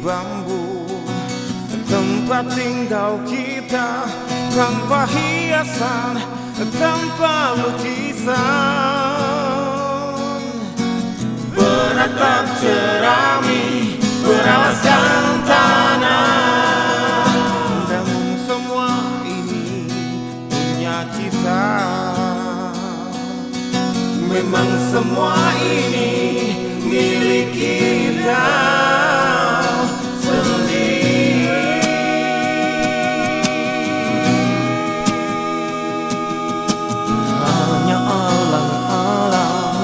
bambu, tempat tinggal kita tanpa hiasan, tanpa lukisan. Beratap jerami beralaskan tanah, namun semua ini punya kita. Memang semua ini milik kita sendiri. Hanya alang-alang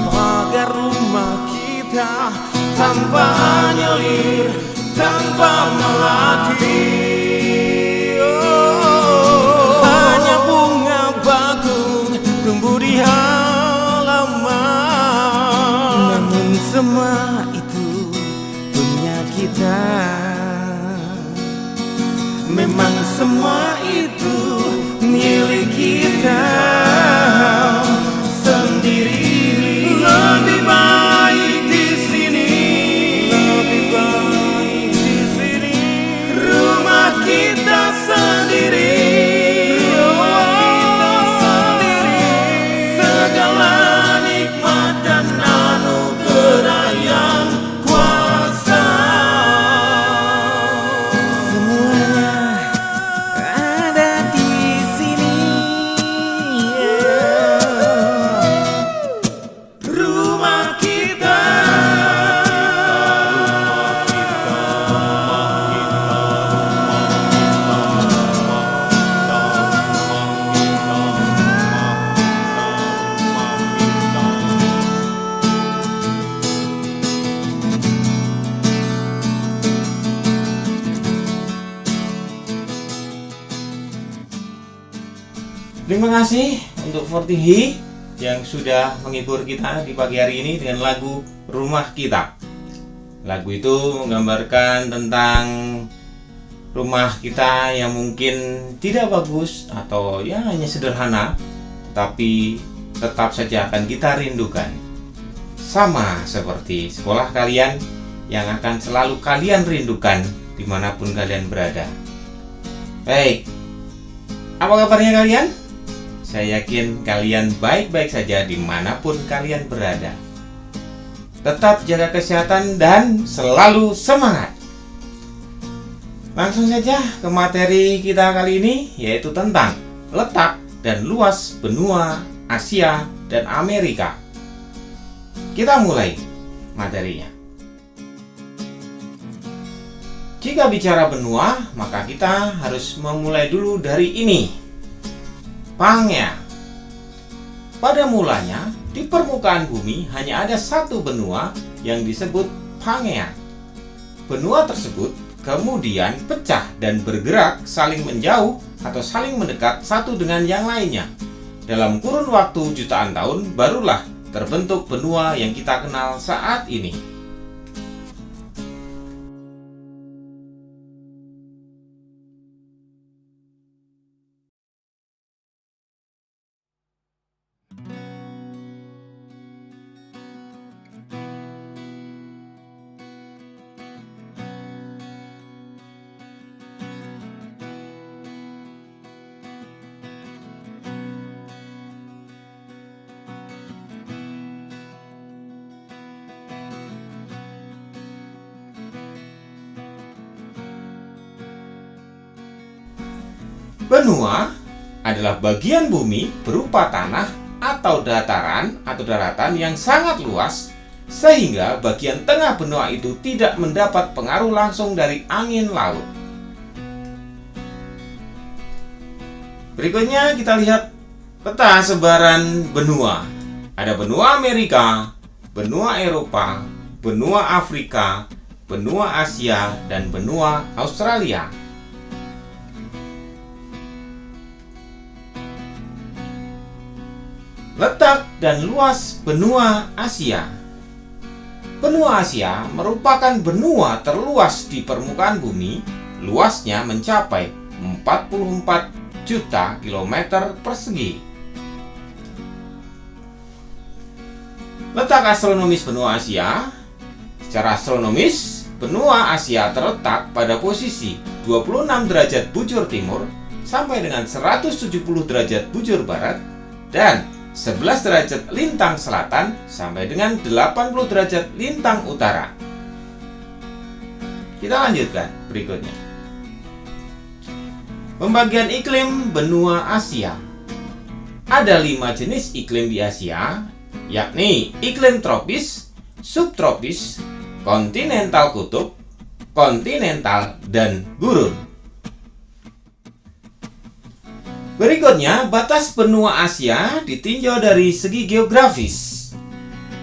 pagar rumah kita, tanpa nyelir, tanpa melatih. Hanya bunga bakung tumbuh di halaman, namun semua itu punya kita. Memang semua itu milik kita sendiri. Lebih baik di sini, lebih baik di sini. Rumah kita sendiri, rumah kita sendiri. Segala nikmat dan anugerah yang kuasa, semuanya ada di sini. Rumah kita. Terima kasih untuk Fortihi yang sudah menghibur kita di pagi hari ini dengan lagu Rumah Kita. Lagu itu menggambarkan tentang rumah kita yang mungkin tidak bagus atau ya hanya sederhana, tapi tetap saja akan kita rindukan. Sama seperti sekolah kalian yang akan selalu kalian rindukan dimanapun kalian berada. Baik, apa kabarnya kalian? Saya yakin kalian baik-baik saja dimanapun kalian berada. Tetap jaga kesehatan dan selalu semangat. Langsung saja ke materi kita kali ini, yaitu tentang letak dan luas benua Asia dan Amerika. Kita mulai materinya. Jika bicara benua, maka kita harus memulai dulu dari ini. Pangea. Pada mulanya, di permukaan bumi hanya ada satu benua yang disebut Pangea. Benua tersebut kemudian pecah dan bergerak saling menjauh atau saling mendekat satu dengan yang lainnya. Dalam kurun waktu jutaan tahun, barulah terbentuk benua yang kita kenal saat ini. Benua adalah bagian bumi berupa tanah atau dataran atau daratan yang sangat luas, sehingga bagian tengah benua itu tidak mendapat pengaruh langsung dari angin laut. Berikutnya kita lihat peta sebaran benua. Ada benua Amerika, benua Eropa, benua Afrika, benua Asia, dan benua Australia. Letak dan luas benua Asia. Benua Asia merupakan benua terluas di permukaan bumi. Luasnya mencapai 44 juta kilometer persegi. Letak astronomis benua Asia. Secara astronomis, benua Asia terletak pada posisi 26 derajat bujur timur sampai dengan 170 derajat bujur barat dan 11 derajat lintang selatan sampai dengan 80 derajat lintang utara. Kita lanjutkan berikutnya. Pembagian iklim benua Asia. Ada 5 jenis iklim di Asia, yakni iklim tropis, subtropis, kontinental kutub, kontinental, dan gurun. Berikutnya, batas benua Asia ditinjau dari segi geografis.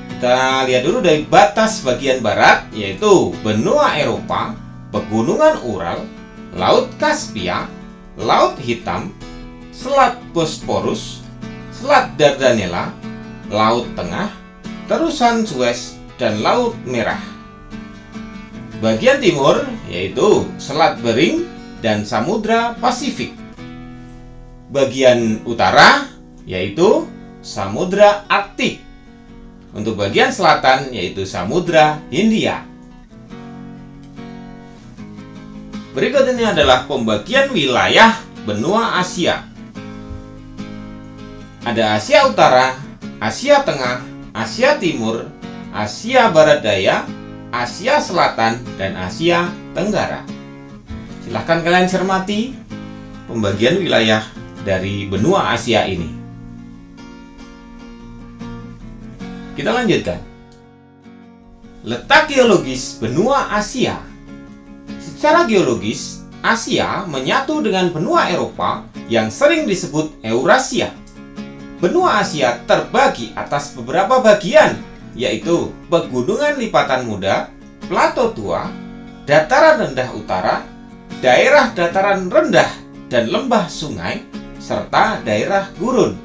Kita lihat dulu dari batas bagian barat, yaitu benua Eropa, pegunungan Ural, Laut Kaspia, Laut Hitam, Selat Bosporus, Selat Dardanella, Laut Tengah, terusan Suez, dan Laut Merah. Bagian timur yaitu Selat Bering dan Samudra Pasifik. Bagian utara yaitu Samudra Arktik. Untuk bagian selatan yaitu Samudra Hindia. Berikut ini adalah pembagian wilayah benua Asia. Ada Asia Utara, Asia Tengah, Asia Timur, Asia Barat Daya, Asia Selatan, dan Asia Tenggara. Silahkan kalian cermati pembagian wilayah dari benua Asia ini. Kita lanjutkan. Letak geologis benua Asia. Secara geologis, Asia menyatu dengan benua Eropa yang sering disebut Eurasia. Benua Asia terbagi atas beberapa bagian, yaitu pegunungan lipatan muda, plato tua, dataran rendah utara, daerah dataran rendah dan lembah sungai, serta daerah gurun.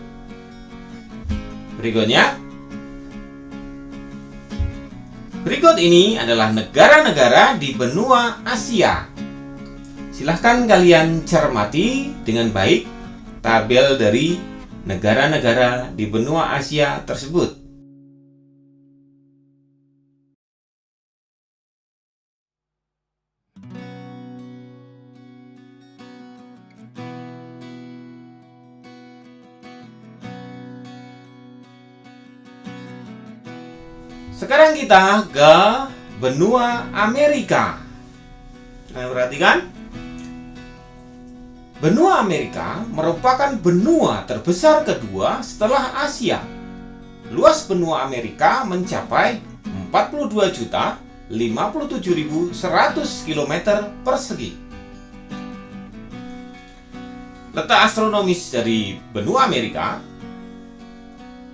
Berikut ini adalah negara-negara di benua Asia. Silahkan kalian cermati dengan baik tabel dari negara-negara di benua Asia tersebut. Sekarang kita ke benua Amerika. Nah, perhatikan. Benua Amerika merupakan benua terbesar kedua setelah Asia. Luas benua Amerika mencapai 42.057.100 km persegi. Letak astronomis dari benua Amerika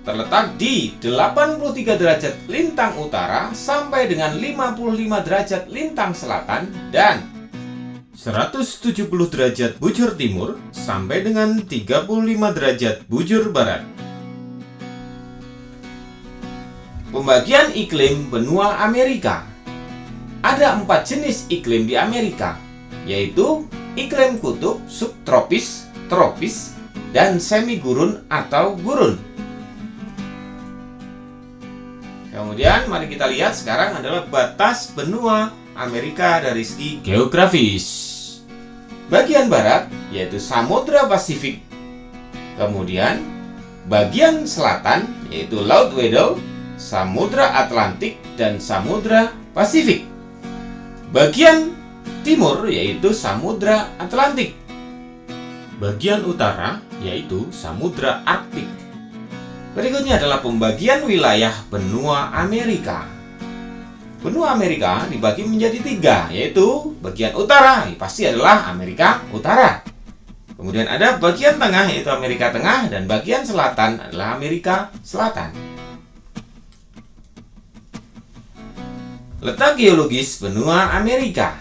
terletak di 83 derajat lintang utara sampai dengan 55 derajat lintang selatan dan 170 derajat bujur timur sampai dengan 35 derajat bujur barat. Pembagian iklim benua Amerika. Ada 4 jenis iklim di Amerika, yaitu iklim kutub, subtropis, tropis, dan semi gurun atau gurun. Kemudian mari kita lihat sekarang adalah batas benua Amerika dari segi geografis. Bagian barat yaitu Samudra Pasifik. Kemudian bagian selatan yaitu Laut Weddell, Samudra Atlantik, dan Samudra Pasifik. Bagian timur yaitu Samudra Atlantik. Bagian utara yaitu Samudra Arktik. Berikutnya adalah pembagian wilayah benua Amerika. Benua Amerika dibagi menjadi 3, yaitu bagian utara pasti adalah Amerika Utara. Kemudian ada bagian tengah yaitu Amerika Tengah dan bagian selatan adalah Amerika Selatan. Letak geologis benua Amerika.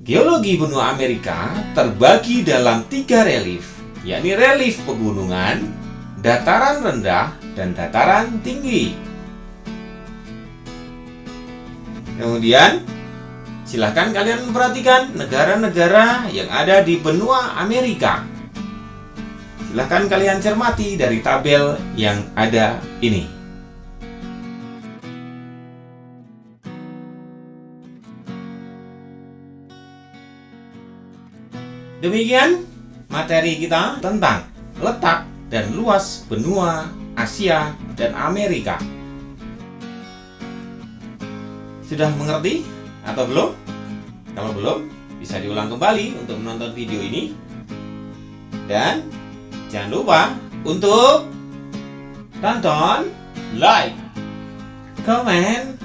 Geologi benua Amerika terbagi dalam 3 relief, yakni relief pegunungan, dataran rendah, dan dataran tinggi. Kemudian, silahkan kalian perhatikan negara-negara yang ada di benua Amerika. Silahkan kalian cermati dari tabel yang ada ini. Demikian materi kita tentang letak dan luas benua Asia dan Amerika. Sudah mengerti atau belum? Kalau belum, bisa diulang kembali untuk menonton video ini. Dan jangan lupa untuk tonton, like, comment,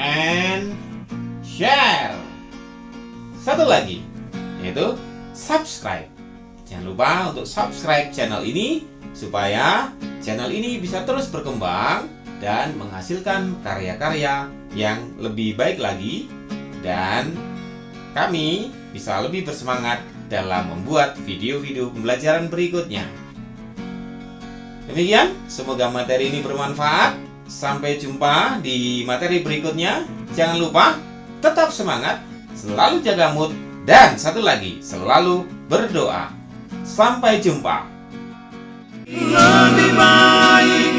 and share. Satu lagi, yaitu subscribe. Jangan lupa untuk subscribe channel ini supaya channel ini bisa terus berkembang dan menghasilkan karya-karya yang lebih baik lagi, dan kami bisa lebih bersemangat dalam membuat video-video pembelajaran berikutnya. Demikian, semoga materi ini bermanfaat. Sampai jumpa di materi berikutnya. Jangan lupa tetap semangat, selalu jaga mood, dan satu lagi, selalu berdoa. Sampai jumpa. Lebih baik